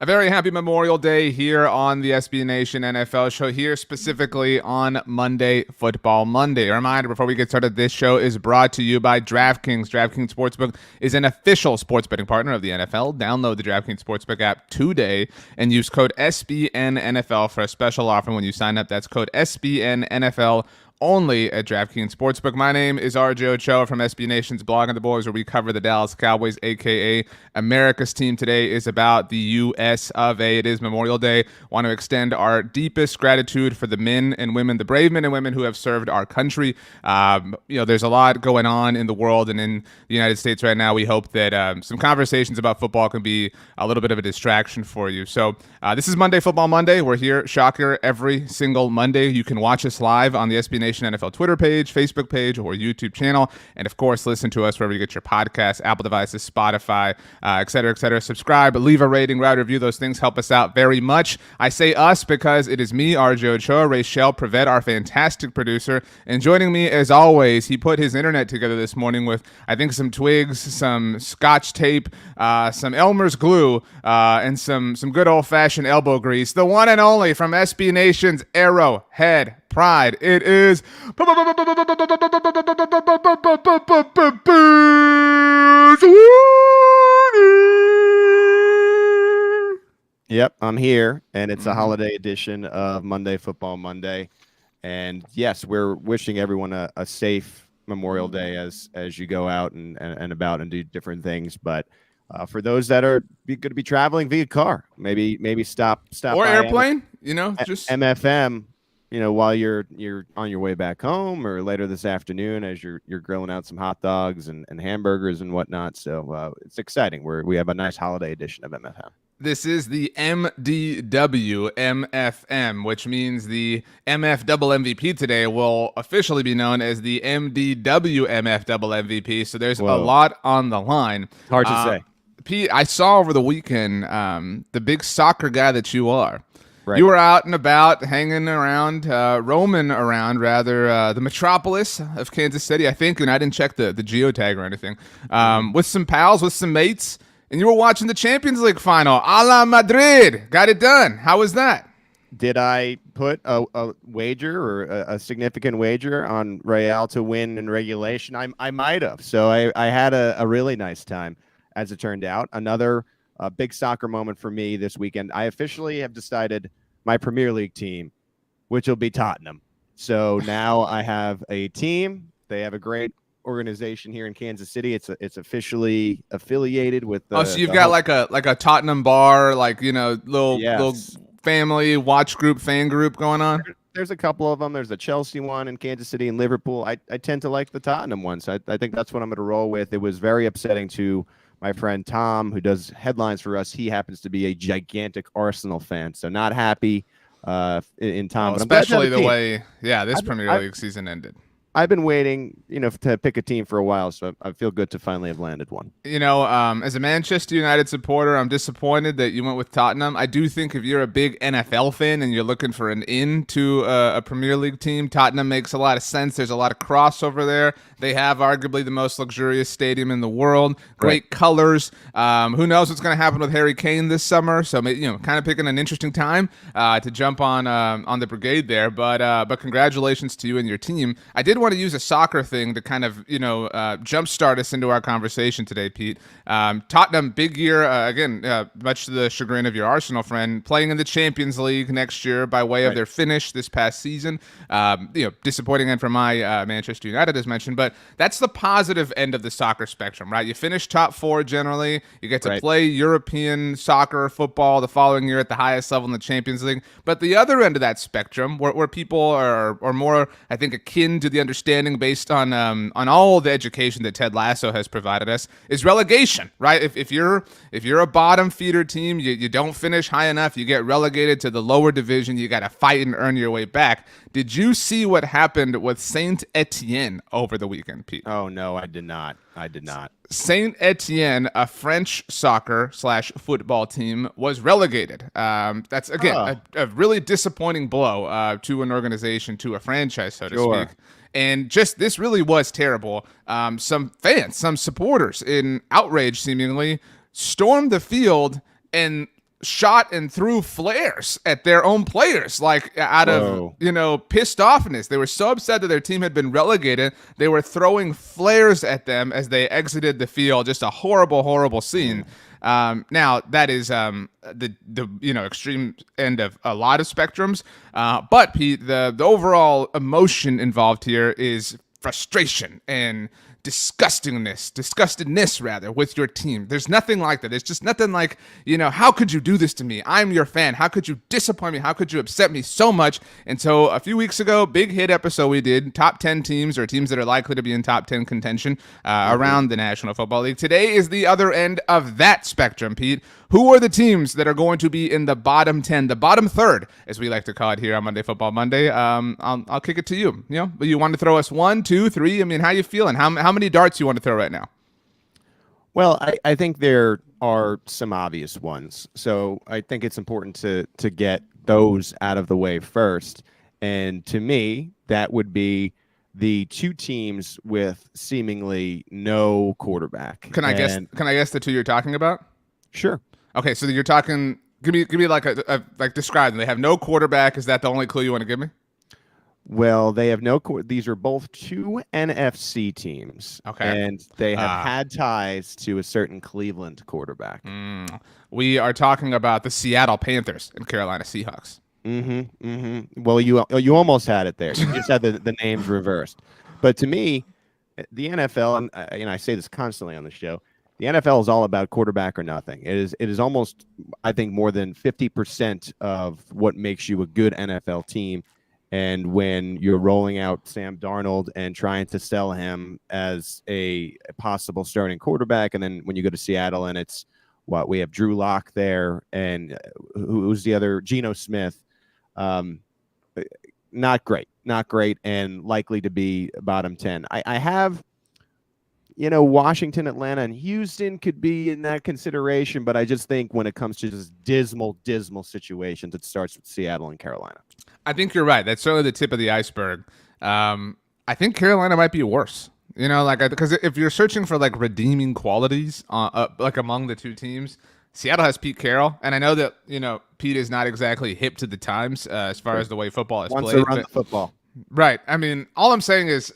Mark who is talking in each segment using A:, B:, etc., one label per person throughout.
A: A very happy Memorial Day here on the SB Nation NFL show, here specifically on Monday Football Monday. A reminder before we get started, this show is brought to you by DraftKings. DraftKings Sportsbook is an official sports betting partner of the NFL. Download the DraftKings Sportsbook app today and use code SBNNFL for a special offer when you sign up. That's code SBNNFL only at DraftKings Sportsbook. My name is RJ Ochoa from SB Nation's Blog on the Boys, where we cover the Dallas Cowboys, a.k.a. America's team. Today is about the U.S. of A. It is Memorial Day. Want to extend our deepest gratitude for the men and women, the brave men and women who have served our country. There's a lot going on in the world and in the United States right now. We hope that some conversations about football can be a little bit of a distraction for you. So this is Monday Football Monday. We're here, shocker, every single Monday. You can watch us live on the SB Nation NFL Twitter page, Facebook page, or YouTube channel. And of course, listen to us wherever you get your podcasts, Apple devices, Spotify, et cetera, et cetera. Subscribe, leave a rating, write a review. Those things help us out very much. I say us because it is me, RJ Ochoa, Rachel Prevet, our fantastic producer. And joining me as always, he put his internet together this morning with, I think, some twigs, some scotch tape, some Elmer's glue, and some good old-fashioned elbow grease. The one and only from SB Nation's Arrowhead Pride. It is
B: Yep, I'm here, and it's a holiday edition of Monday Football Monday. And yes, we're wishing everyone a safe Memorial Day as you go out and about and do different things. But for those that are going to be traveling via car, maybe stop
A: or
B: by
A: airplane, just
B: MFM. While you're on your way back home or later this afternoon as you're grilling out some hot dogs and hamburgers and whatnot. So it's exciting. We have a nice holiday edition of MFM.
A: This is the MDW MFM, which means the MF double MVP today will officially be known as the MDW MF double MVP. So there's a lot on the line.
B: Hard to say.
A: Pete, I saw over the weekend the big soccer guy that you are.
B: Right.
A: You were out and about, hanging around, roaming around, rather, the metropolis of Kansas City, I think, and I didn't check the geotag or anything, with some pals, with some mates, and you were watching the Champions League final. A la Madrid. Got it done. How was that?
B: Did I put a wager or a significant wager on Real to win in regulation? I might have. So I had a really nice time, as it turned out. Another big soccer moment for me this weekend. I officially have decided my Premier League team, which will be Tottenham. So now I have a team. They have a great organization here in Kansas City. It's officially affiliated with the,
A: so you've got like a Tottenham bar, little family watch group, fan group going on.
B: There's a couple of them. There's a Chelsea one in Kansas City and Liverpool. I tend to like the Tottenham one, so I think that's what I'm going to roll with. It was very upsetting to my friend Tom, who does headlines for us. He happens to be a gigantic Arsenal fan, so not happy in Tom.
A: Especially the way, this Premier League season ended.
B: I've been waiting, to pick a team for a while, so I feel good to finally have landed one.
A: As a Manchester United supporter, I'm disappointed that you went with Tottenham. I do think if you're a big NFL fan and you're looking for an in to a Premier League team, Tottenham makes a lot of sense. There's a lot of crossover there. They have arguably the most luxurious stadium in the world. Great colors. Who knows what's going to happen with Harry Kane this summer? So, kind of picking an interesting time to jump on the brigade there. But congratulations to you and your team. I did want to use a soccer thing to kind of, jumpstart us into our conversation today, Pete. Tottenham, big year, again, much to the chagrin of your Arsenal friend, playing in the Champions League next year by way of their finish this past season. Disappointing end for my Manchester United, as mentioned, but that's the positive end of the soccer spectrum, right? You finish top four generally. You get to play European soccer, football the following year at the highest level in the Champions League. But the other end of that spectrum, where people are more, I think, akin to the understanding based on all the education that Ted Lasso has provided us, is relegation, right? If you're a bottom feeder team, you don't finish high enough, you get relegated to the lower division. You got to fight and earn your way back. Did you see what happened with Saint Etienne over the weekend, Pete?
B: Oh no, I did not.
A: Saint Etienne, a French soccer/football team, was relegated. That's again a really disappointing blow to an organization, to a franchise, so to speak. And just this really was terrible. Some fans, some supporters in outrage seemingly stormed the field and shot and threw flares at their own players, like out
B: Whoa.
A: of pissed offness. They were so upset that their team had been relegated. They were throwing flares at them as they exited the field. Just a horrible, horrible scene. Now that is the extreme end of a lot of spectrums. But Pete, the overall emotion involved here is frustration and disgustedness rather, with your team. There's nothing like that. There's just nothing like, how could you do this to me? I'm your fan. How could you disappoint me? How could you upset me so much? And so a few weeks ago, big hit episode we did, top 10 teams or teams that are likely to be in top 10 contention around the National Football League. Today is the other end of that spectrum, Pete. Who are the teams that are going to be in the bottom 10, the bottom third, as we like to call it here on Monday Football Monday? I'll kick it to you. You want to throw us 1, 2, 3? I mean, how you feeling? How many darts you want to throw right now?
B: Well, I think there are some obvious ones. So I think it's important to get those out of the way first. And to me, that would be the two teams with seemingly no quarterback.
A: Can I guess the two you're talking about?
B: Sure.
A: Okay, so you're talking. Give me like describe them. They have no quarterback. Is that the only clue you want to give me?
B: Well, they have these are both two NFC teams.
A: Okay.
B: And they have had ties to a certain Cleveland quarterback.
A: We are talking about the Seattle Panthers and Carolina Seahawks.
B: Well, you almost had it there. You just had the names reversed. But to me, the NFL, and I say this constantly on the show, the NFL is all about quarterback or nothing. It is almost, I think, more than 50% of what makes you a good NFL team. And when you're rolling out Sam Darnold and trying to sell him as a possible starting quarterback, and then when you go to Seattle and it's we have Drew Lock there, and who's the other? Geno Smith. Not great, and likely to be bottom 10. I have, Washington, Atlanta, and Houston could be in that consideration, but I just think when it comes to just dismal situations, it starts with Seattle and Carolina.
A: I think you're right. That's certainly the tip of the iceberg. I think Carolina might be worse. Because if you're searching for like redeeming qualities, like among the two teams, Seattle has Pete Carroll, and I know that Pete is not exactly hip to the times as far as the way football is
B: Wants
A: played.
B: to run the football,
A: right? I mean, all I'm saying is,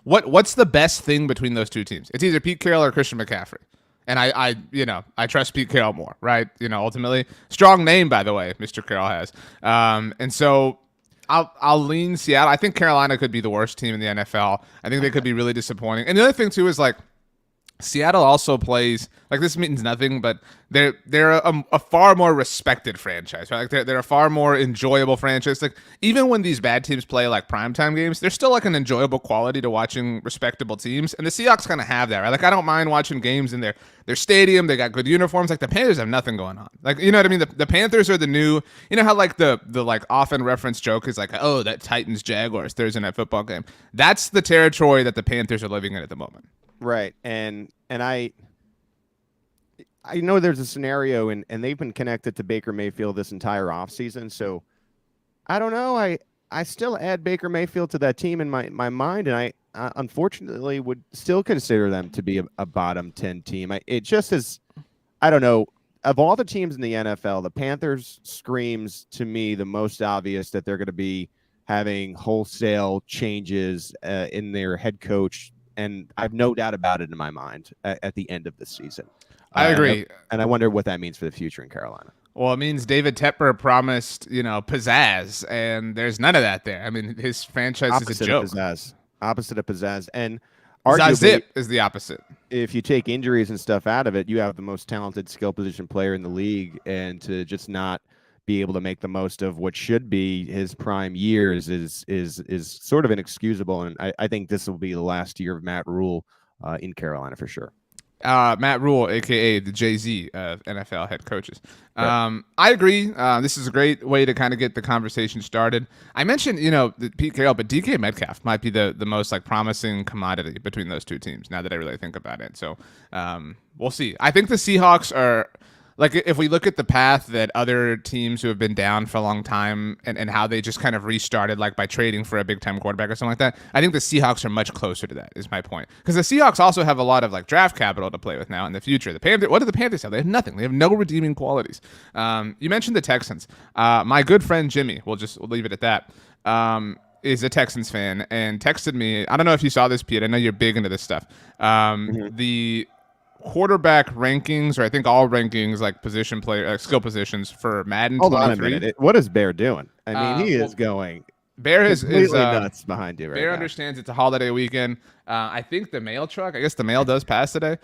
A: what's the best thing between those two teams? It's either Pete Carroll or Christian McCaffrey. And I trust Pete Carroll more, right? Ultimately, strong name, by the way, Mr. Carroll has. And so I'll lean Seattle. I think Carolina could be the worst team in the NFL. I think they could be really disappointing. And the other thing too is Seattle also plays, this means nothing, but they're a far more respected franchise, right? They're a far more enjoyable franchise. Even when these bad teams play primetime games, there's still an enjoyable quality to watching respectable teams, and the Seahawks kind of have that, right? I don't mind watching games in their stadium. They got good uniforms. The Panthers have nothing going on. You know what I mean? The Panthers are the new, how the often referenced joke is oh, that Titans Jaguars Thursday night football game. That's the territory that the Panthers are living in at the moment.
B: Right. And I know there's a scenario, and they've been connected to Baker Mayfield this entire offseason. So I don't know. I still add Baker Mayfield to that team in my mind, and I unfortunately would still consider them to be a bottom 10 team. It just is, I don't know. Of all the teams in the NFL, the Panthers screams to me the most obvious that they're going to be having wholesale changes in their head coach. And I have no doubt about it in my mind at the end of the season.
A: I agree.
B: And I wonder what that means for the future in Carolina.
A: Well, it means David Tepper promised, pizzazz, and there's none of that there. I mean, his franchise is a joke.
B: Opposite of pizzazz. And
A: Zip is the opposite.
B: If you take injuries and stuff out of it, you have the most talented skill position player in the league, and to just not be able to make the most of what should be his prime years is sort of inexcusable. And I think this will be the last year of Matt Rule in Carolina for sure.
A: Matt Rule, a.k.a. the Jay-Z of NFL head coaches. Right. I agree. This is a great way to kind of get the conversation started. I mentioned, Pete Carroll, but DK Metcalf might be the most promising commodity between those two teams now that I really think about it. So we'll see. I think the Seahawks are like if we look at the path that other teams who have been down for a long time and how they just kind of restarted, like by trading for a big time quarterback or something like that, I think the Seahawks are much closer to that, is my point. Because the Seahawks also have a lot of like draft capital to play with now in the future. What do the Panthers have? They have nothing. They have no redeeming qualities. You mentioned the Texans. My good friend Jimmy, we'll leave it at that. Is a Texans fan and texted me. I don't know if you saw this, Pete. I know you're big into this stuff. The quarterback rankings, or I think all rankings, like position player, skill positions for Madden 23.
B: Hold on a minute. What is Bear doing? I mean, he is going.
A: Bear is
B: nuts behind you right
A: Bear
B: now.
A: understands it's a holiday weekend. I think the mail truck, I guess the mail does pass today,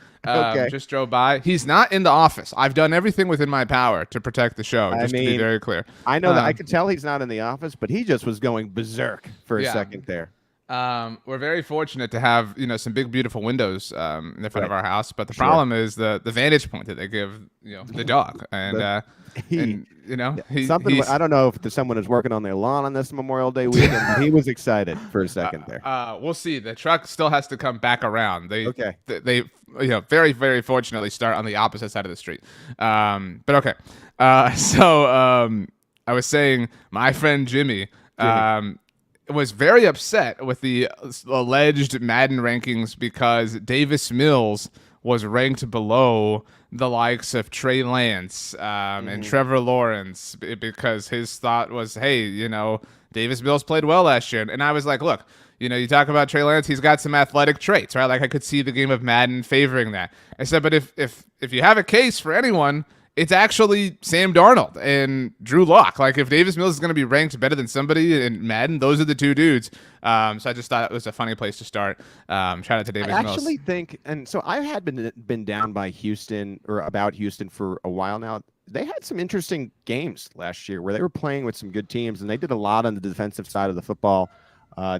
A: just drove by. He's not in the office. I've done everything within my power to protect the show, to be very clear.
B: I know that I could tell he's not in the office, but he just was going berserk for a second there.
A: We're very fortunate to have some big beautiful windows in the front of our house, but the problem is the vantage point that they give the dog, and I
B: don't know if someone is working on their lawn on this Memorial Day weekend. But he was excited for a second there.
A: We'll see. The truck still has to come back around. They very, very fortunately start on the opposite side of the street. But okay. So I was saying my friend Jimmy. Was very upset with the alleged Madden rankings because Davis Mills was ranked below the likes of Trey Lance and Trevor Lawrence because his thought was, hey, Davis Mills played well last year. And I was like, look, you talk about Trey Lance, he's got some athletic traits, right? Like I could see the game of Madden favoring that. I said, but if you have a case for anyone, it's actually Sam Darnold and Drew Lock. Like if Davis Mills is going to be ranked better than somebody in Madden, those are the two dudes. So I just thought it was a funny place to start. Shout out to Davis Mills.
B: I actually think, and so I had been down by Houston or about Houston for a while now. They had some interesting games last year where they were playing with some good teams, and they did a lot on the defensive side of the football.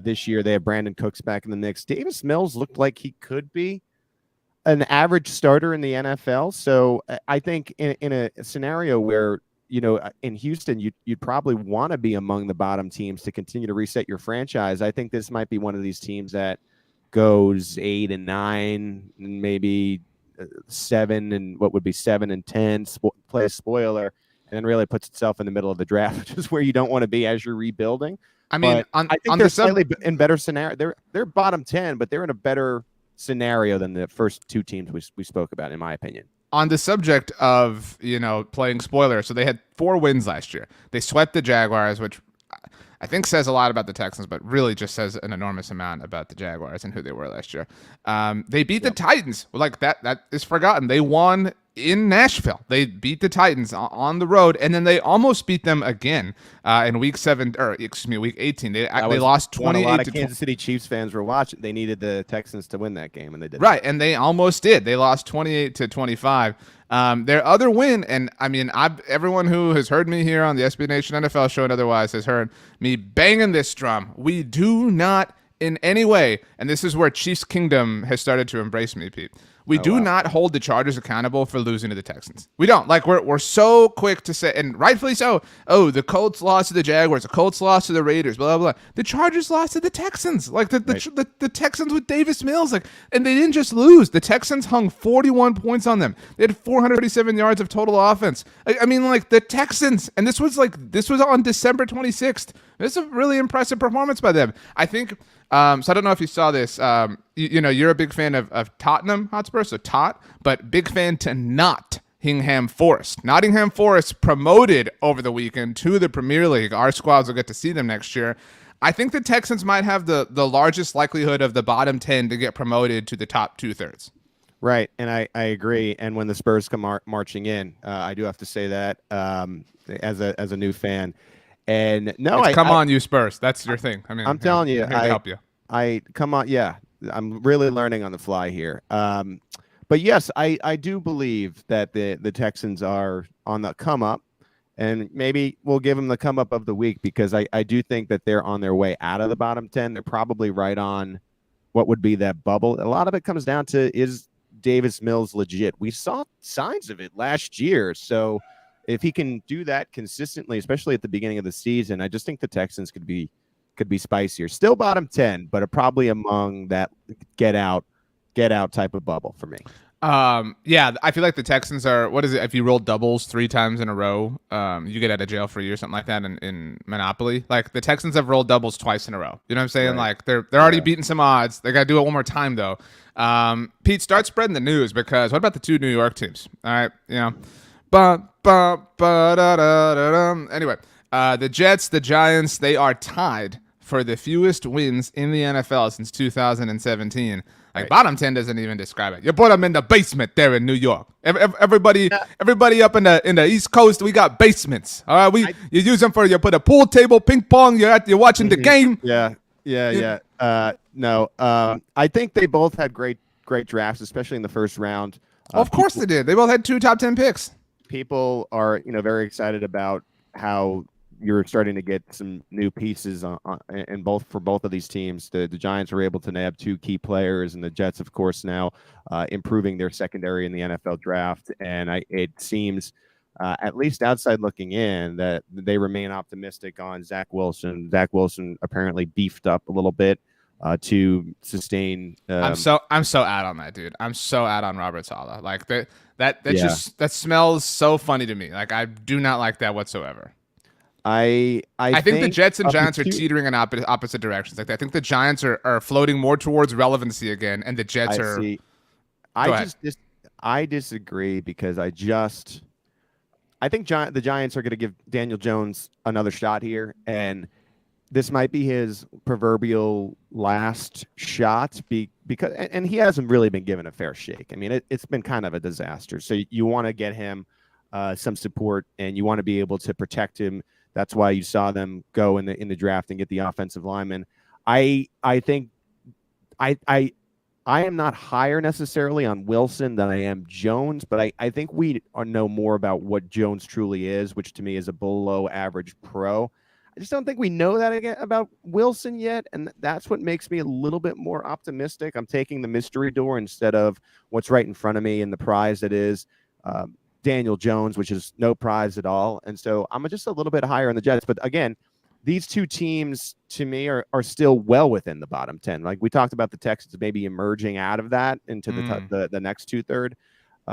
B: This year they have Brandon Cooks back in the mix. Davis Mills looked like he could be an average starter in the NFL. So I think in a scenario where, in Houston, you'd probably want to be among the bottom teams to continue to reset your franchise. I think this might be one of these teams that goes 8-9, and maybe 7 and what would be 7-10, play a spoiler, and then really puts itself in the middle of the draft, which is where you don't want to be as you're rebuilding. I mean, I think they're slightly in better scenario. They're bottom 10, but they're in a better scenario than the first two teams we spoke about, in my opinion.
A: On the subject of playing spoiler, so they had 4 wins last year. They swept the Jaguars, which I think says a lot about the Texans, but really just says an enormous amount about the Jaguars and who they were last year. They beat the Titans. Like that is forgotten. They won in Nashville. They beat the Titans on the road, and then they almost beat them again in week 18. They lost 28.
B: A lot of Kansas City Chiefs fans were watching. They needed the Texans to win that game, and they did.
A: Right, and they almost did. They lost 28-25. Their other win, and I mean, everyone who has heard me here on the SB Nation NFL show and otherwise has heard me banging this drum. We do not in any way, and this is where Chiefs Kingdom has started to embrace me, Pete. We do not hold the Chargers accountable for losing to the Texans. We don't. Like we're so quick to say, and rightfully so. Oh, the Colts lost to the Jaguars. The Colts lost to the Raiders. Blah blah blah. The Chargers lost to the Texans. Like the Texans with Davis Mills. Like, and they didn't just lose. The Texans hung 41 points on them. They had 437 yards of total offense. I mean, like the Texans. And this was on December 26th. This is a really impressive performance by them. I think. So I don't know if you saw this. You're a big fan of Tottenham Hotspur, so Tot, but big fan to Nottingham Forest. Nottingham Forest promoted over the weekend to the Premier League. Our squads will get to see them next year. I think the Texans might have the largest likelihood of the bottom 10 to get promoted to the top 2/3.
B: Right, and I agree. And when the Spurs come marching in, I do have to say that as a new fan. And come on, you Spurs. That's your thing. I mean, I'm telling you,
A: I'm here to help you.
B: Come on. Yeah, I'm really learning on the fly here. But yes, I do believe that the Texans are on the come up, and maybe we'll give them the come up of the week because I do think that they're on their way out of the bottom 10. They're probably right on what would be that bubble. A lot of it comes down to, is Davis Mills legit? We saw signs of it last year, so if he can do that consistently, especially at the beginning of the season, I just think the Texans could be spicier. Still bottom 10, but are probably among that get out type of bubble for me.
A: Yeah, I feel like the Texans are, what is it? If you roll doubles 3 times in a row, you get out of jail free or something like that in Monopoly. Like the Texans have rolled doubles twice in a row. You know what I'm saying?
B: Right.
A: Like they're already beating some odds. They got to do it one more time though. Pete, start spreading the news because what about the 2 New York teams? All right, Anyway, the Jets, the Giants, they are tied for the fewest wins in the NFL since 2017. Like
B: Right.
A: bottom 10 doesn't even describe it. You put them in the basement there in New York. Everybody up in the East Coast, we got basements. All right, you use them for you put a pool table, ping pong. You're watching the game.
B: Yeah. No. I think they both had great drafts, especially in the first round.
A: Of course they did. They both had 2 top 10 picks.
B: People are very excited about how you're starting to get some new pieces in both of these teams. The Giants were able to nab 2 key players, and the Jets, of course, now improving their secondary in the NFL draft. And it seems, at least outside looking in, that they remain optimistic on Zach Wilson. Zach Wilson apparently beefed up a little bit to sustain.
A: I'm so out on that, dude. I'm so out on Robert Saleh. Like that smells so funny to me. Like I do not like that whatsoever.
B: I
A: think the Jets and Giants are teetering in opposite directions. Like I think the Giants are floating more towards relevancy again, and the Jets are.
B: See. I disagree because I think the Giants are going to give Daniel Jones another shot here, and this might be his proverbial last shot because he hasn't really been given a fair shake. I mean, it's been kind of a disaster. So you want to get him some support, and you want to be able to protect him. That's why you saw them go in the draft and get the offensive lineman. I think I am not higher necessarily on Wilson than I am Jones, but I think we know more about what Jones truly is, which to me is a below average pro. I just don't think we know that about Wilson yet, and that's what makes me a little bit more optimistic. I'm taking the mystery door instead of what's right in front of me and the prize that is Daniel Jones, which is no prize at all. And so I'm just a little bit higher on the Jets. But again, these 2 teams to me are still well within the bottom 10. Like we talked about the Texans maybe emerging out of that into the next 2/3.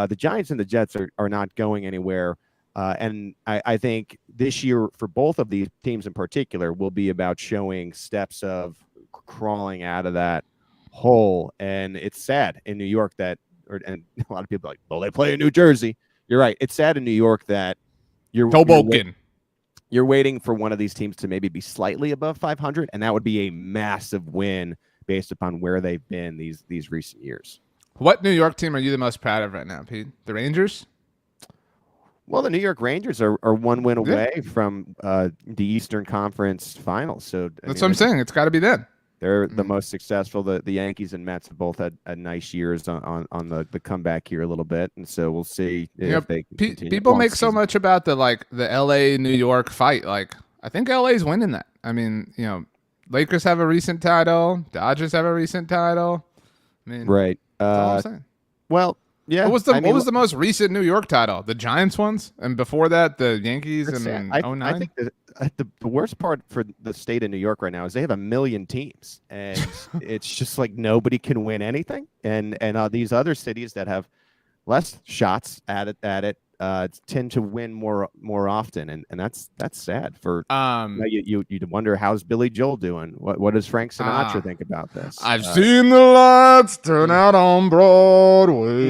B: The Giants and the Jets are not going anywhere. And I think this year for both of these teams in particular will be about showing steps of crawling out of that hole. And it's sad in New York and a lot of people are like, well, they play in New Jersey. You're right. It's sad in New York that you're waiting for one of these teams to maybe be slightly above 500, and that would be a massive win based upon where they've been these recent years.
A: What New York team are you the most proud of right now, Pete? The Rangers?
B: Well, the New York Rangers are 1 win away from the Eastern Conference Finals. So
A: that's what I'm saying. It's got to be them.
B: They're the most successful. The Yankees and Mets have both had nice years on the comeback here a little bit, and so we'll see if they can continue.
A: People make so much about the LA New York fight. Like I think LA's winning that. I mean, Lakers have a recent title, Dodgers have a recent title. I mean,
B: right.
A: That's all I'm saying.
B: Well, yeah.
A: What was the most recent New York title? The Giants ones, and before that, the Yankees in 09?
B: I think the worst part for the state of New York right now is they have 1 million teams, and it's just like nobody can win anything. And these other cities that have less shots at it tend to win more often, and that's sad. For you wonder how's Billy Joel doing? What does Frank Sinatra think about this?
A: I've seen the lights turn out on Broadway.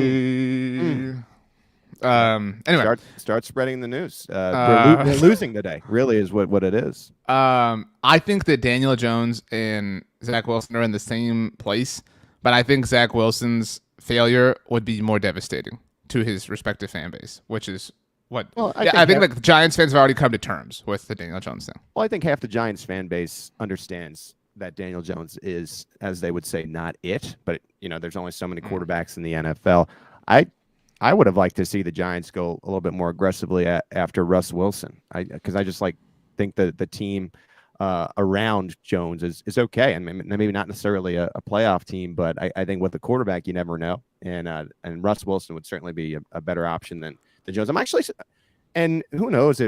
B: Anyway, start spreading the news. We're losing today. Really, is what it is.
A: I think that Daniel Jones and Zach Wilson are in the same place, but I think Zach Wilson's failure would be more devastating to his respective fan base, which is what. Well, I think the Giants fans have already come to terms with the Daniel Jones thing.
B: Well, I think half the Giants fan base understands that Daniel Jones is, as they would say, not it. But there's only so many quarterbacks in the NFL. I would have liked to see the Giants go a little bit more aggressively after Russ Wilson, because I just think that the team around Jones is okay, and maybe not necessarily a playoff team, but I think with the quarterback you never know, and Russ Wilson would certainly be a better option than Jones. And who knows?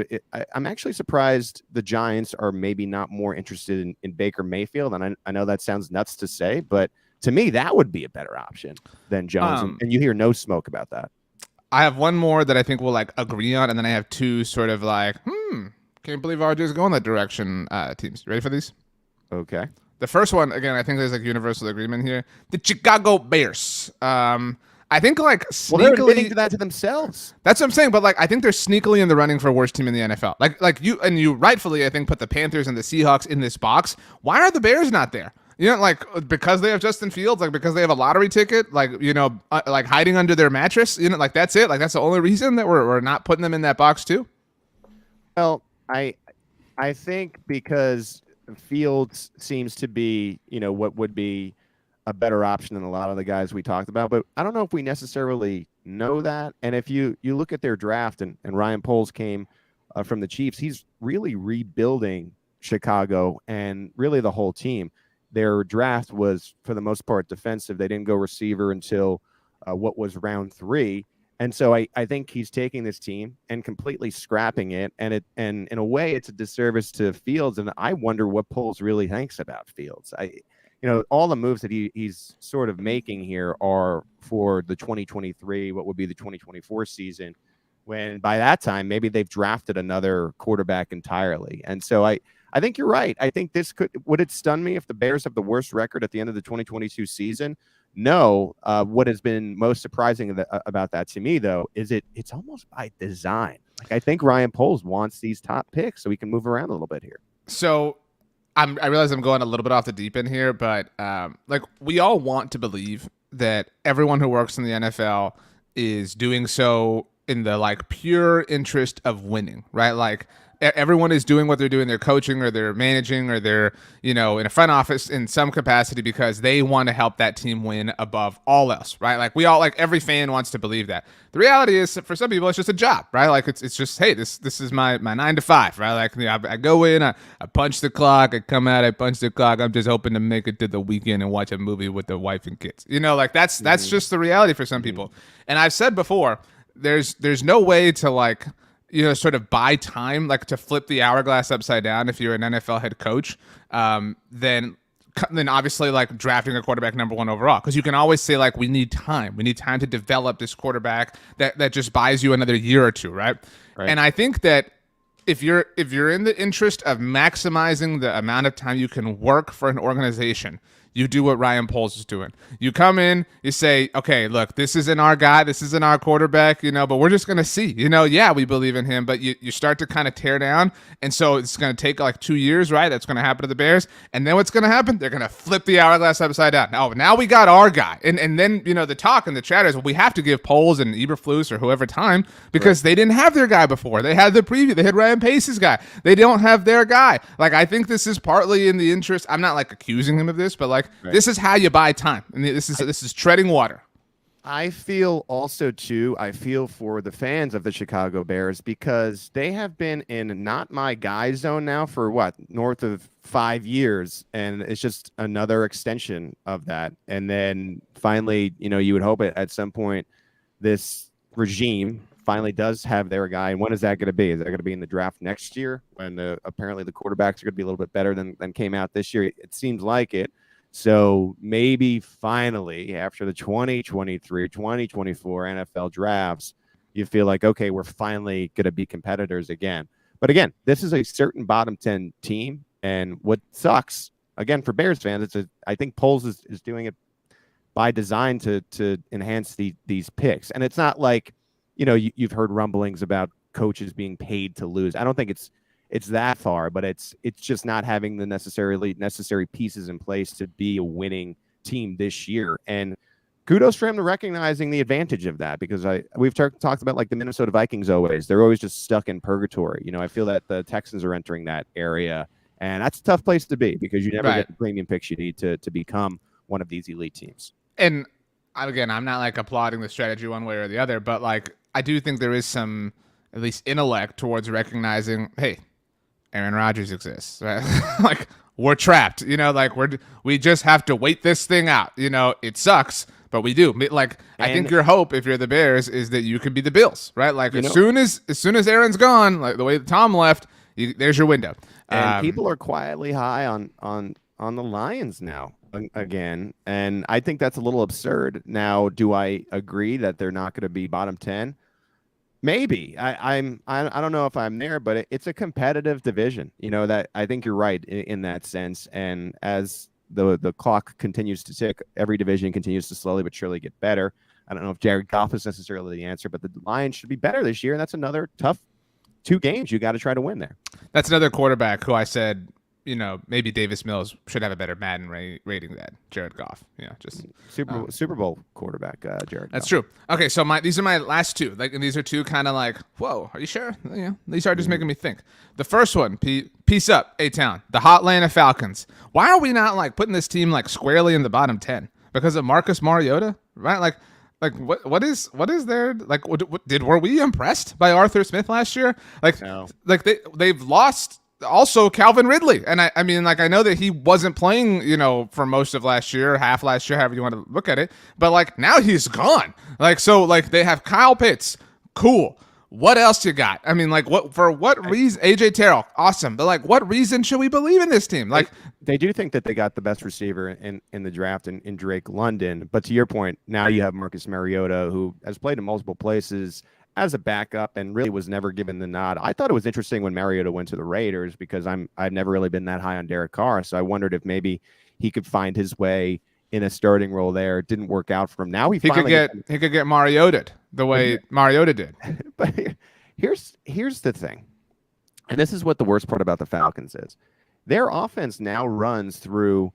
B: I'm actually surprised the Giants are maybe not more interested in Baker Mayfield, and I know that sounds nuts to say, but to me, that would be a better option than Jones. And you hear no smoke about that.
A: I have one more that I think we'll like agree on, and then I have two sort of like, can't believe RJ's going that direction. Teams, ready for these?
B: Okay.
A: The first one, again, I think there's like universal agreement here. The Chicago Bears. I think like sneakily,
B: they're admitting to that to themselves.
A: That's what I'm saying. But like, I think they're sneakily in the running for worst team in the NFL. Like you rightfully, I think, put the Panthers and the Seahawks in this box. Why are the Bears not there? You know, like because they have Justin Fields, like because they have a lottery ticket, like like hiding under their mattress. You know, like that's it. Like that's the only reason that we're not putting them in that box too.
B: Well, I think because Fields seems to be, what would be a better option than a lot of the guys we talked about, but I don't know if we necessarily know that. And if you look at their draft, and Ryan Poles came from the Chiefs, he's really rebuilding Chicago and really the whole team. Their draft was, for the most part, defensive. They didn't go receiver until what was round 3. And so I think he's taking this team and completely scrapping it. And in a way, it's a disservice to Fields. And I wonder what Poles really thinks about Fields. All the moves that he's sort of making here are for the 2023, what would be the 2024 season, when by that time, maybe they've drafted another quarterback entirely. And so I think you're right. I think would it stun me if the Bears have the worst record at the end of the 2022 season? No. What has been most surprising about that to me, though, is it's almost by design. Like, I think Ryan Poles wants these top picks so he can move around a little bit here.
A: So I realize I'm going a little bit off the deep end here, but like we all want to believe that everyone who works in the NFL is doing so in the like pure interest of winning, right? Like everyone is doing what they're doing. They're coaching or they're managing or they're, in a front office in some capacity because they want to help that team win above all else, right? Like we all, like every fan wants to believe that. The reality is for some people, it's just a job, right? Like it's just, hey, this is my 9 to 5, right? Like I go in, I punch the clock, I come out, I punch the clock. I'm just hoping to make it to the weekend and watch a movie with the wife and kids. Like that's just the reality for some people. And I've said before, there's no way to like, sort of buy time, like to flip the hourglass upside down if you're an NFL head coach, then obviously like drafting a quarterback number 1 overall. Because you can always say like, we need time. We need time to develop this quarterback that just buys you another year or two, right? And I think that if you're in the interest of maximizing the amount of time you can work for an organization, you do what Ryan Poles is doing. You come in, you say, okay, look, this isn't our guy, this isn't our quarterback, but we're just going to see. Yeah, we believe in him, but you start to kind of tear down, and so it's going to take like 2 years, right? That's going to happen to the Bears, and then what's going to happen? They're going to flip the hourglass upside down. Now we got our guy, and then, the talk and the chatter is, well, we have to give Poles and Eberflus or whoever time because they didn't have their guy before. They had the preview. They had Ryan Pace's guy. They don't have their guy. Like, I think this is partly in the interest. I'm not like accusing him of this, but like, this is how you buy time. And this is treading water.
B: I feel also, too, I feel for the fans of the Chicago Bears because they have been in not my guy zone now for north of 5 years. And it's just another extension of that. And then finally, you would hope at some point this regime finally does have their guy. And when is that going to be? Is that going to be in the draft next year when apparently the quarterbacks are going to be a little bit better than came out this year? It seems like it. So maybe finally, after the 2023, 2024 NFL drafts, you feel like, okay, we're finally going to be competitors again. But again, this is a certain bottom 10 team. And what sucks, again, for Bears fans, I think Poles is doing it by design to enhance these picks. And it's not like, you've heard rumblings about coaches being paid to lose. I don't think it's that far, but it's just not having the necessary pieces in place to be a winning team this year. And kudos for him to recognizing the advantage of that, because we've talked about like the Minnesota Vikings they're always just stuck in purgatory. I feel that the Texans are entering that area, and that's a tough place to be because you never get the premium picks you need to become one of these elite teams.
A: And again, I'm not like applauding the strategy one way or the other, but like I do think there is some at least intellect towards recognizing, hey, Aaron Rodgers exists, right? Like we're trapped, like we just have to wait this thing out. It sucks, but we do. Like I think your hope, if you're the Bears, is that you can be the Bills, right? Like as soon as Aaron's gone, like the way Tom left, there's your window.
B: And people are quietly high on the Lions now. again, and I think that's a little absurd. Now, do I agree that they're not going to be bottom 10? Maybe. I don't know if I'm there, but it's a competitive division. That I think you're right in that sense. And as the clock continues to tick, every division continues to slowly but surely get better. I don't know if Jared Goff is necessarily the answer, but the Lions should be better this year, and that's another tough 2 games you got to try to win there.
A: That's another quarterback who I said, maybe Davis Mills should have a better Madden rating than Jared Goff. Just
B: Super Bowl quarterback, Jared.
A: That's true. Okay, so these are my last two. And these are two kind of like, whoa, are you sure? These are just making me think. The first one, peace up, A-Town, the Hotlanta Falcons. Why are we not putting this team squarely in the bottom 10? Because of Marcus Mariota, right? What is there? Were we impressed by Arthur Smith last year?
B: No.
A: They've lost also Calvin Ridley, and I mean I know that he wasn't playing for most of last year, half last year, however you want to look at it, but now he's gone. They have Kyle Pitts, cool. What else you got? I mean, what reason? AJ Terrell, awesome, but what reason should we believe in this team?
B: They do think that they got the best receiver in the draft in Drake London, but to your point, now you have Marcus Mariota, who has played in multiple places as a backup and really was never given the nod. I thought it was interesting when Mariota went to the Raiders because I've never really been that high on Derek Carr, so I wondered if maybe he could find his way in a starting role there. It didn't work out for him. Now he
A: could get Mariota'd the way Mariota did.
B: But here's the thing, and this is what the worst part about the Falcons is. Their offense now runs through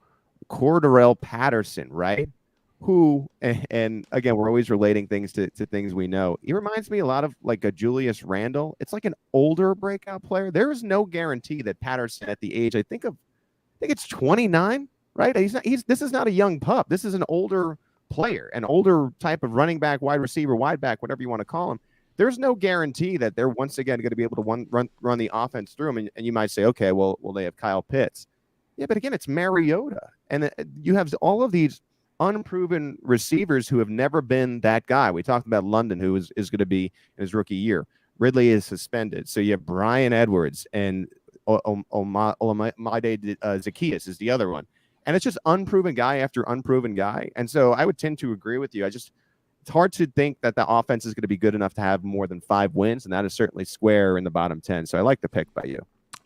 B: Cordarrelle Patterson, right? Who, and again, we're always relating things to things we know. He reminds me a lot of a Julius Randle. It's like an older breakout player. There is no guarantee that Patterson, at the age I think it's 29, right? This is not a young pup. This is an older player, an older type of running back, wide receiver, wide back, whatever you want to call him. There's no guarantee that they're once again going to be able to run the offense through him. And you might say, okay, well, they have Kyle Pitts. Yeah, but again, it's Mariota, and you have all of these unproven receivers who have never been that guy. We talked about London, who is going to be in his rookie year. Ridley is suspended. So you have Brian Edwards and Olamide Zaccheaus is the other one. And it's just unproven guy after unproven guy. And so I would tend to agree with you. It's hard to think that the offense is going to be good enough to have more than 5 wins. And that is certainly square in the bottom 10. So I like the pick by you.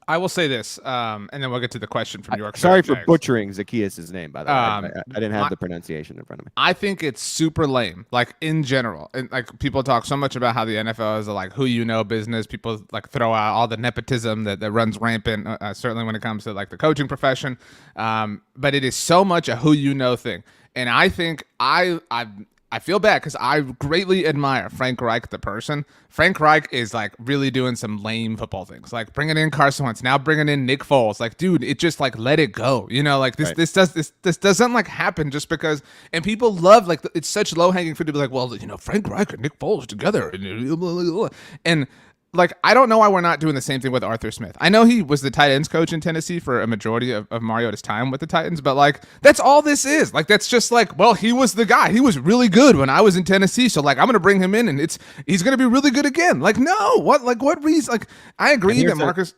A: I will say this, and then we'll get to the question from York.
B: Sorry for butchering Zaccheaus' name, by the way. I didn't have the pronunciation in front of me.
A: I think it's super lame, in general. And people talk so much about how the NFL is a who business. People throw out all the nepotism that runs rampant, certainly when it comes to the coaching profession. But it is so much a who thing. And I think I feel bad because I greatly admire Frank Reich, the person. Frank Reich is really doing some lame football things, bringing in Carson Wentz, now bringing in Nick Foles. Dude, it just let it go. This
B: right.
A: this doesn't happen just because. And people love it's such low hanging fruit to be well, Frank Reich and Nick Foles together, and. I don't know why we're not doing the same thing with Arthur Smith. I know he was the tight ends coach in Tennessee for a majority of Mariota's time with the Titans, but that's all this is. That's just well, he was the guy. He was really good when I was in Tennessee, so I'm going to bring him in and he's going to be really good again. No, what reason? I agree that Marcus.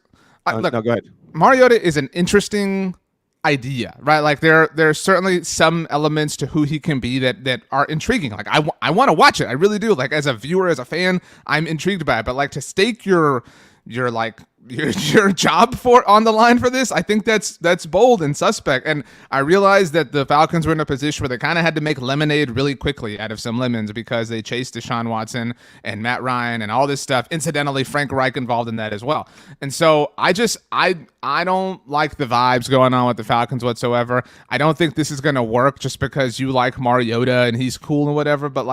B: No, go ahead.
A: Mariota is an interesting idea, right? There's certainly some elements to who he can be that are intriguing. I want to watch it. I really do. As a viewer, as a fan, I'm intrigued by it. But to stake your job on the line for this, I think that's bold and suspect. And I realized that the Falcons were in a position where they kind of had to make lemonade really quickly out of some lemons because they chased Deshaun Watson and Matt Ryan and all this stuff. Incidentally, Frank Reich involved in that as well. And so I don't like the vibes going on with the Falcons whatsoever. I don't think this is going to work just because you like Mariota and he's cool and whatever. But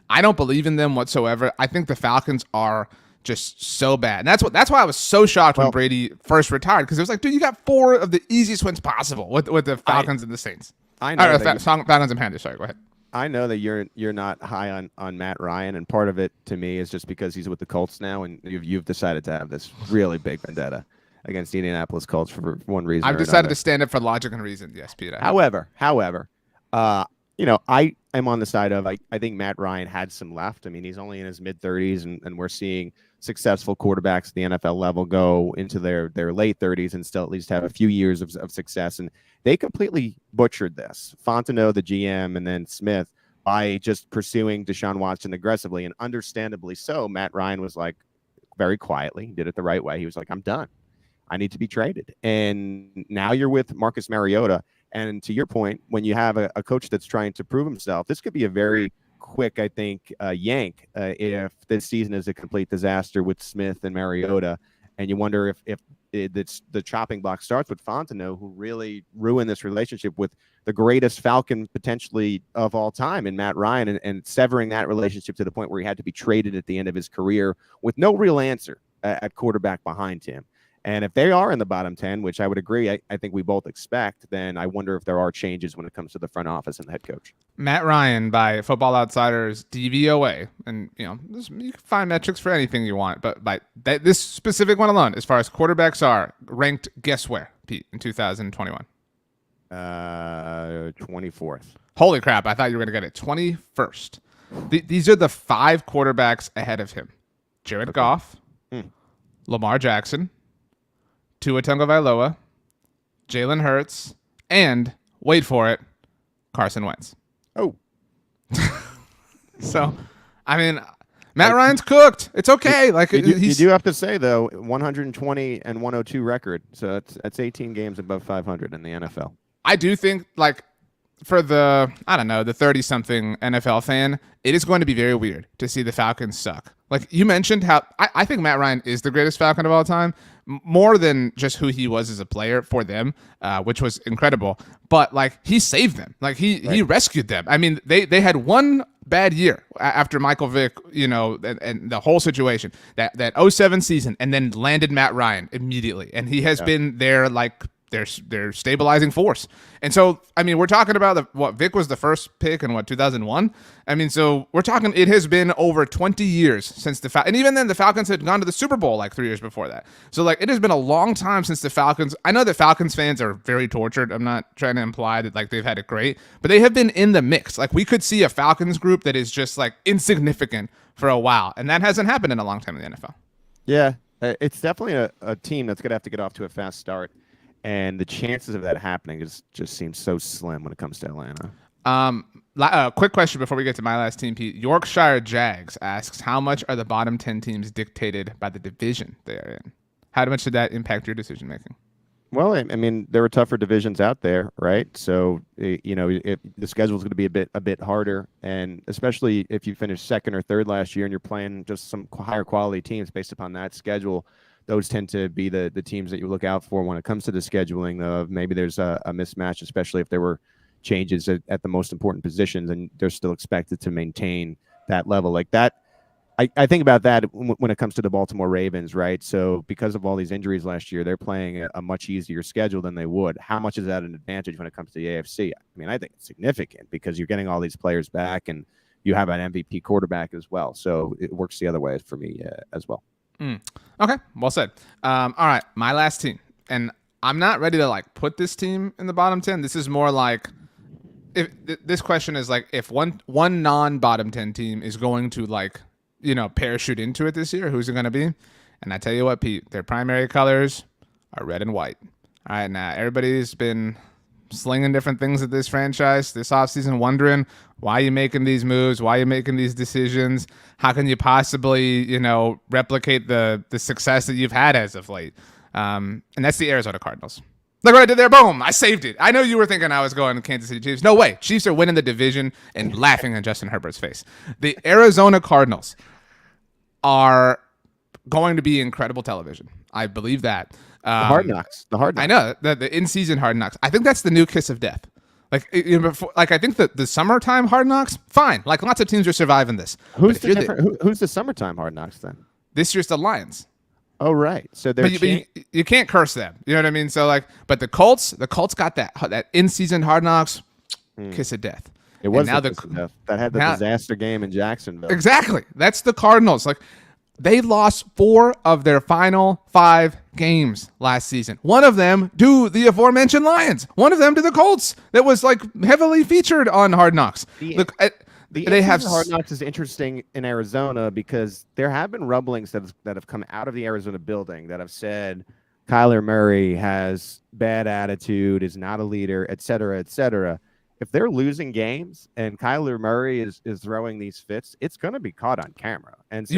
A: I don't believe in them whatsoever. I think the Falcons are just so bad. And that's why I was so shocked when Brady first retired, because it was dude, you got 4 of the easiest wins possible with the Falcons and the Saints.
B: I know
A: Falcons and Panthers. Sorry, go ahead.
B: I know that you're not high on Matt Ryan, and part of it to me is just because he's with the Colts now, and you've decided to have this really big vendetta against the Indianapolis Colts for one reason.
A: I've decided to stand up for logic and reason. Yes, Peter.
B: However, I am on the side of I think Matt Ryan had some left. I mean, he's only in his mid-30s, and we're seeing successful quarterbacks at the NFL level go into their late 30s and still at least have a few years of success. And they completely butchered this. Fontenot, the GM, and then Smith, by just pursuing Deshaun Watson aggressively, and understandably so. Matt Ryan was like, very quietly, did it the right way. He was like, I'm done. I need to be traded. And now you're with Marcus Mariota. And to your point, when you have a coach that's trying to prove himself, this could be a very quick, I think, yank if this season is a complete disaster with Smith and Mariota. And you wonder if the chopping block starts with Fontenot, who really ruined this relationship with the greatest Falcon potentially of all time in Matt Ryan, and severing that relationship to the point where he had to be traded at the end of his career with no real answer at quarterback behind him. And if they are in the bottom 10, which I would agree, I think we both expect, then I wonder if there are changes when it comes to the front office and the head coach.
A: Matt Ryan, by Football Outsiders DVOA, and you can find metrics for anything you want, but by this specific one alone, as far as quarterbacks are ranked, guess where, Pete, in 2021?
B: 24th.
A: Holy crap! I thought you were going to get it. 21st. These are the 5 quarterbacks ahead of him: Jared Goff, Lamar Jackson, Tua Tagovailoa, Jalen Hurts, and wait for it, Carson Wentz.
B: Oh.
A: So, I mean, Matt Ryan's cooked. It's okay.
B: You do have to say, though, 120 and 102 record. So that's 18 games above 500 in the NFL.
A: I do think, for the 30-something NFL fan, it is going to be very weird to see the Falcons suck. Like you mentioned, how I think Matt Ryan is the greatest Falcon of all time, more than just who he was as a player for them, which was incredible. But he saved them. He rescued them. I mean, they had one bad year after Michael Vick, and the whole situation, that 07 season, and then landed Matt Ryan immediately, and he has been there their stabilizing force. And so, I mean, we're talking about Vic was the first pick in 2001. I mean, so we're talking, it has been over 20 years since and even then the Falcons had gone to the Super Bowl 3 years before that. So it has been a long time since the Falcons. I know that Falcons fans are very tortured. I'm not trying to imply that they've had it great, but they have been in the mix. We could see a Falcons group that is just insignificant for a while. And that hasn't happened in a long time in the NFL.
B: Yeah. It's definitely a team that's going to have to get off to a fast start. And the chances of that happening just seems so slim when it comes to Atlanta.
A: Quick question before we get to my last team, Pete. Yorkshire Jags asks, how much are the bottom 10 teams dictated by the division they are in? How much did that impact your decision making?
B: Well, I mean, there were tougher divisions out there, right? So, the schedule is going to be a bit harder, and especially if you finish second or third last year and you're playing just some higher quality teams based upon that schedule. Those tend to be the teams that you look out for when it comes to the scheduling of maybe there's a mismatch, especially if there were changes at the most important positions and they're still expected to maintain that level like that. I think about that when it comes to the Baltimore Ravens, right? So because of all these injuries last year, they're playing a much easier schedule than they would. How much is that an advantage when it comes to the AFC? I mean, I think it's significant because you're getting all these players back and you have an MVP quarterback as well. So it works the other way for me as well.
A: Okay, well said. All right, my last team, and I'm not ready to put this team in the bottom 10. This is more if this question is if one non-bottom 10 team is going to parachute into it this year, who's it going to be? And I tell you what, Pete, their primary colors are red and white. All right, now everybody's been slinging different things at this franchise this offseason, wondering why you making these moves, why you making these decisions, how can you possibly, replicate the success that you've had as of late. And that's the Arizona Cardinals. Look what I did there. Boom. I saved it. I know you were thinking I was going to Kansas City Chiefs. No way. Chiefs are winning the division and laughing in Justin Herbert's face. The Arizona Cardinals are going to be incredible television. I believe that.
B: The Hard Knocks.
A: I know the in-season Hard Knocks. I think that's the new kiss of death. I think that the summertime Hard Knocks, fine. Lots of teams are surviving this.
B: Who's the summertime Hard Knocks then?
A: This year's the Lions.
B: Oh, right. So
A: but you can't curse them. You know what I mean? So but the Colts got that in-season Hard Knocks kiss of death.
B: It was now kiss of death. That had the disaster game in Jacksonville.
A: Exactly. That's the Cardinals. They lost 4 of their final 5 games last season. One of them to the aforementioned Lions. One of them to the Colts that was like heavily featured on Hard Knocks. Look,
B: they have Hard Knocks is interesting in Arizona because there have been rumblings that have come out of the Arizona building that have said Kyler Murray has bad attitude, is not a leader, et cetera, et cetera. If they're losing games and Kyler Murray is throwing these fits, it's going to be caught on camera. And so,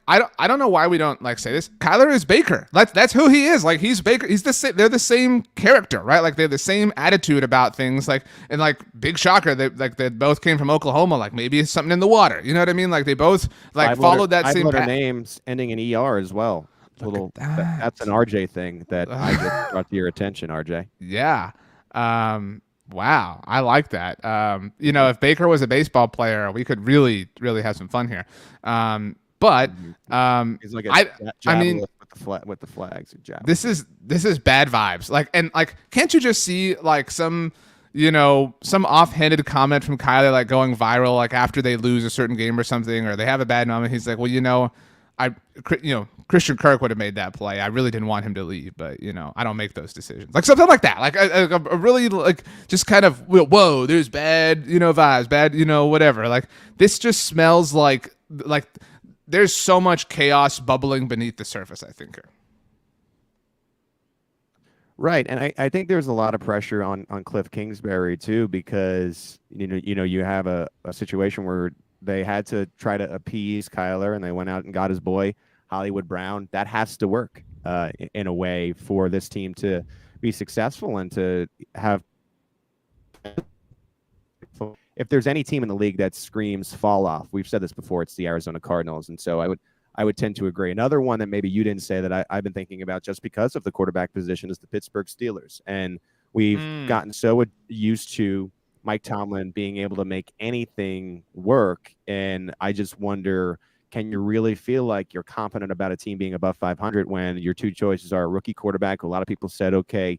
A: I don't know why we don't say this. Kyler is Baker. That's who he is. Like, he's Baker. They're the same character, right? Like, they have the same attitude about things. Like, and like, big shocker, they both came from Oklahoma. Like, maybe it's something in the water. You know what I mean? Like, they both followed that same
B: names ending in ER as well. That's an RJ thing that I just brought to your attention, RJ.
A: Yeah. Wow, I like that. If Baker was a baseball player, we could really, really have some fun here. But
B: he's like with the flags.
A: This is bad vibes. Can't you just see some offhanded comment from Kyler going viral after they lose a certain game or something, or they have a bad moment? He's like, well, Christian Kirk would have made that play. I really didn't want him to leave, but I don't make those decisions. Something like that. A really just kind of, whoa, there's bad, vibes, bad, whatever. This just smells like there's so much chaos bubbling beneath the surface, I think here.
B: Right, and I think there's a lot of pressure on Cliff Kingsbury too, because you have a situation where they had to try to appease Kyler, and they went out and got his boy Hollywood Brown. That has to work in a way for this team to be successful and to have. If there's any team in the league that screams fall off, we've said this before, it's the Arizona Cardinals, and so I would tend to agree. Another one that maybe you didn't say that I've been thinking about just because of the quarterback position is the Pittsburgh Steelers, and we've gotten so used to Mike Tomlin being able to make anything work. And I just wonder, can you really feel like you're confident about a team being above 500 when your two choices are a rookie quarterback? A lot of people said, okay,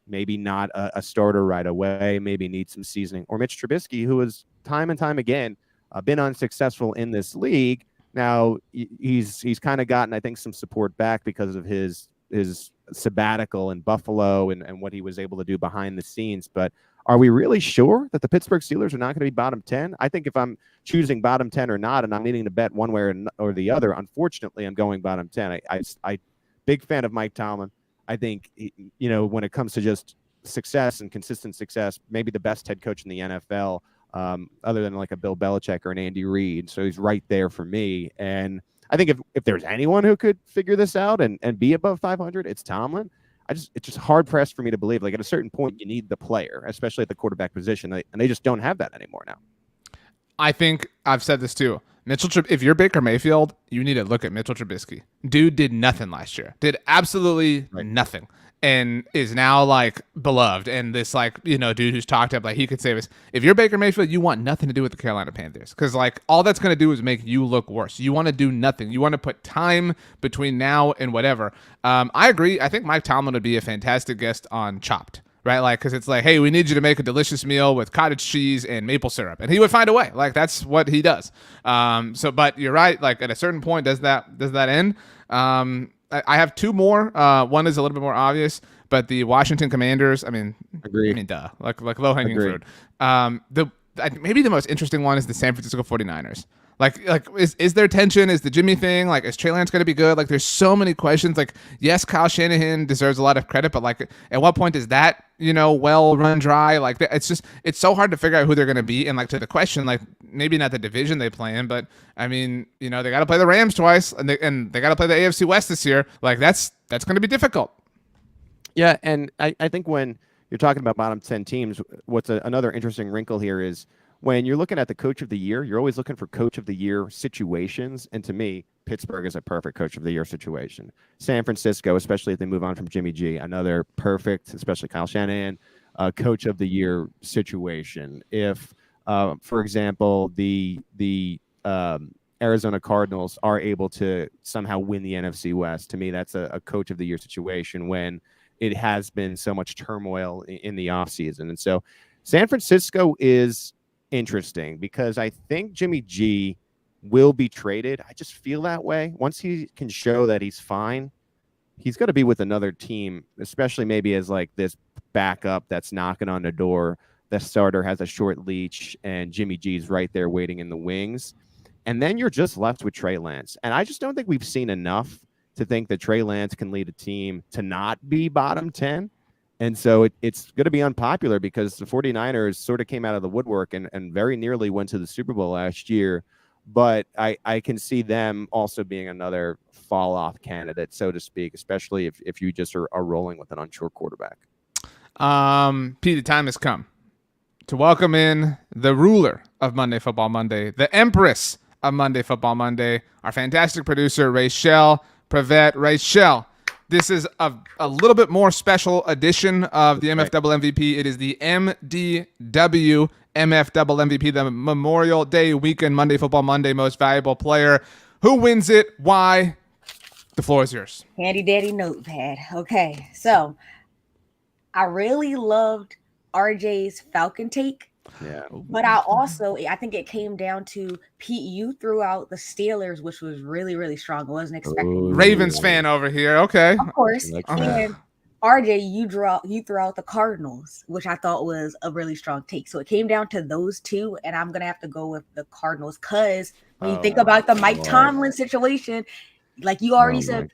B: maybe not a starter right away, maybe need some seasoning, or Mitch Trubisky, who has time and time again been unsuccessful in this league. Now he's kind of gotten, I think, some support back because of his sabbatical in Buffalo and what he was able to do behind the scenes. But are we really sure that the Pittsburgh Steelers are not going to be bottom 10? I think if I'm choosing bottom 10 or not, and I'm needing to bet one way or the other, unfortunately, I'm going bottom 10. I big fan of Mike Tomlin. I think, when it comes to just success and consistent success, maybe the best head coach in the NFL, other than like a Bill Belichick or an Andy Reid. So he's right there for me. And I think if there's anyone who could figure this out and be above 500, it's Tomlin. It's just hard pressed for me to believe. At a certain point, you need the player, especially at the quarterback position, and they just don't have that anymore now.
A: I think I've said this too. If you're Baker Mayfield, you need to look at Mitchell Trubisky. Dude did nothing last year. Did absolutely nothing. And is now beloved. And this dude who's talked up he could save us. If you're Baker Mayfield, you want nothing to do with the Carolina Panthers, because all that's going to do is make you look worse. You want to do nothing. You want to put time between now and whatever. I agree. I think Mike Tomlin would be a fantastic guest on Chopped. Right, because it's hey, we need you to make a delicious meal with cottage cheese and maple syrup, and he would find a way. That's what he does. But you're right. At a certain point, does that end? I have two more. One is a little bit more obvious, but the Washington Commanders.
B: Agreed.
A: Duh. Low hanging fruit. Maybe the most interesting one is the San Francisco 49ers. Is there tension? Is the Jimmy thing? Is Trey Lance going to be good? There's so many questions. Yes, Kyle Shanahan deserves a lot of credit, but at what point is that, well run dry? It's so hard to figure out who they're going to be. And to the question, maybe not the division they play in, but they got to play the Rams twice, and they got to play the AFC West this year. That's going to be difficult.
B: Yeah, and I think when you're talking about bottom 10 teams, what's another interesting wrinkle here is, when you're looking at the coach of the year, you're always looking for coach of the year situations. And to me, Pittsburgh is a perfect coach of the year situation. San Francisco, especially if they move on from Jimmy G, another perfect, especially Kyle Shanahan, coach of the year situation. If, for example, the Arizona Cardinals are able to somehow win the NFC West, to me, that's a coach of the year situation when it has been so much turmoil in the offseason. And so San Francisco is interesting because I think Jimmy G will be traded. I just feel that way. Once he can show that he's fine, he's going to be with another team, especially maybe as like this backup that's knocking on the door. The starter has a short leash, and Jimmy G's right there waiting in the wings. And then you're just left with Trey Lance. And I just don't think we've seen enough to think that Trey Lance can lead a team to not be bottom 10. And so it's going to be unpopular because the 49ers sort of came out of the woodwork and very nearly went to the Super Bowl last year. But I can see them also being another fall-off candidate, so to speak, especially if you just are rolling with an unsure quarterback.
A: Pete, the time has come to welcome in the ruler of Monday Football Monday, the empress of Monday Football Monday, our fantastic producer, Rachel Prevet. Rachel, this is a little bit more special edition of the MFW MVP. It is the MDW MFW MVP, the Memorial Day weekend Monday Football Monday Most Valuable Player. Who wins it? Why? The floor is yours.
C: Handy dandy notepad. Okay, so I really loved RJ's Falcon take.
B: Yeah.
C: But I think it came down to Pete, you threw out the Steelers, which was really, really strong. I wasn't expecting.
A: Ravens fan over here. Okay.
C: Of course. And RJ, you threw out the Cardinals, which I thought was a really strong take. So it came down to those two, and I'm gonna have to go with the Cardinals because when you think about the Mike Tomlin situation, like you already said,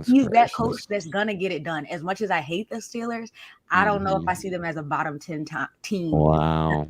C: he's that coach that's gonna get it done. As much as I hate the Steelers, I don't know if I see them as a bottom 10 team.
B: Wow.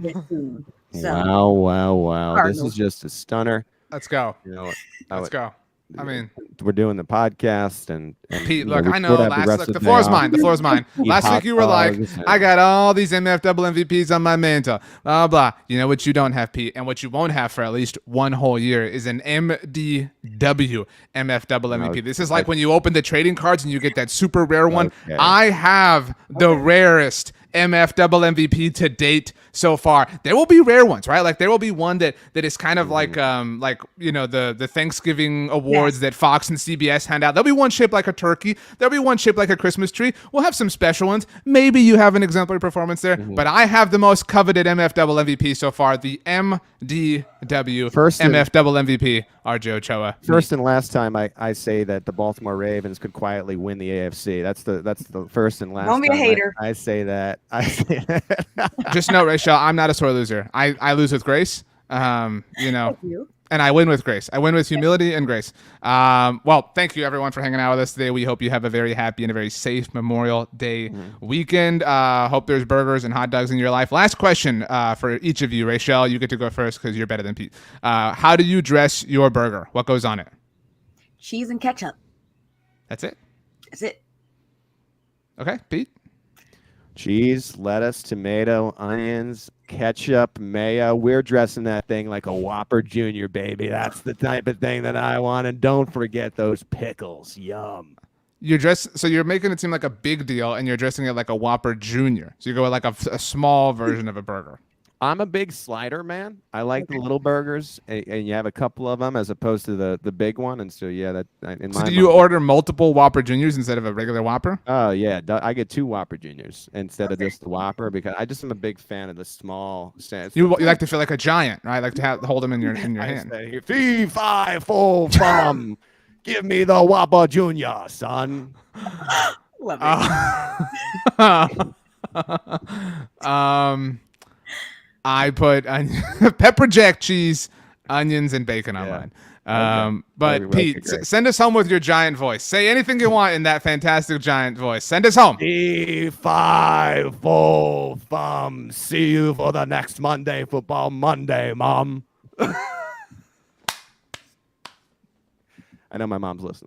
C: So,
B: wow.
C: Cardinals.
B: This is just a stunner.
A: Let's go.
B: You know,
A: Let's go. I mean,
B: we're doing the podcast and
A: Pete, look, I know the floor is mine. The floor is mine. Last week you were like, I got all these MFW MVPs on my mantle, blah, blah. You know what you don't have, Pete, and what you won't have for at least one whole year is an MDW MFW MVP. This is like when you open the trading cards and you get that super rare one.
B: Okay.
A: I have the rarest MFW MVP to date so far. There will be rare ones, right? Like there will be one that is kind of like you know the Thanksgiving awards that Fox and CBS hand out. There'll be one shaped like a turkey. There'll be one shaped like a Christmas tree. We'll have some special ones. Maybe you have an exemplary performance there, but I have the most coveted MFW MVP so far, the MDW MFW MVP, RJ Ochoa.
B: First and last time I say that the Baltimore Ravens could quietly win the AFC. That's the first and last
C: don't be a
B: time
C: hater.
B: I say that.
A: Just know, Rachel, I'm not a sore loser. I lose with grace. You know.
C: Thank you.
A: And I win with grace. I win with humility and grace. Well, thank you, everyone, for hanging out with us today. We hope you have a very happy and a very safe Memorial Day weekend. Hope there's burgers and hot dogs in your life. Last question for each of you. Rachel, you get to go first because you're better than Pete. How do you dress your burger? What goes on it?
C: Cheese and ketchup.
A: That's it?
C: That's it.
A: Okay, Pete?
B: Cheese, lettuce, tomato, onions, ketchup, mayo. We're dressing that thing like a Whopper Jr., baby. That's the type of thing that I want. And don't forget those pickles. Yum.
A: So you're making it seem like a big deal, and you're dressing it like a Whopper Jr. So you go with like a small version of a burger.
B: I'm a big slider man. I like the little burgers, and you have a couple of them as opposed to the big one. And so, yeah,
A: So do you order multiple Whopper Juniors instead of a regular Whopper?
B: Oh, yeah. I get 2 Whopper Juniors instead of just the Whopper because I just am a big fan of the small.
A: You like to feel like a giant, right? Like to hold them in your hand.
B: Say, fee, fi, fo, fum. Give me the Whopper Junior, son.
C: Love it.
A: I put pepper jack cheese, onions, and bacon on mine.
B: Okay.
A: But Pete, send us home with your giant voice. Say anything you want in that fantastic giant voice. Send us home.
B: Fee, fi, fo, fum. See you for the next Monday Football Monday, Mom. I know my mom's listening.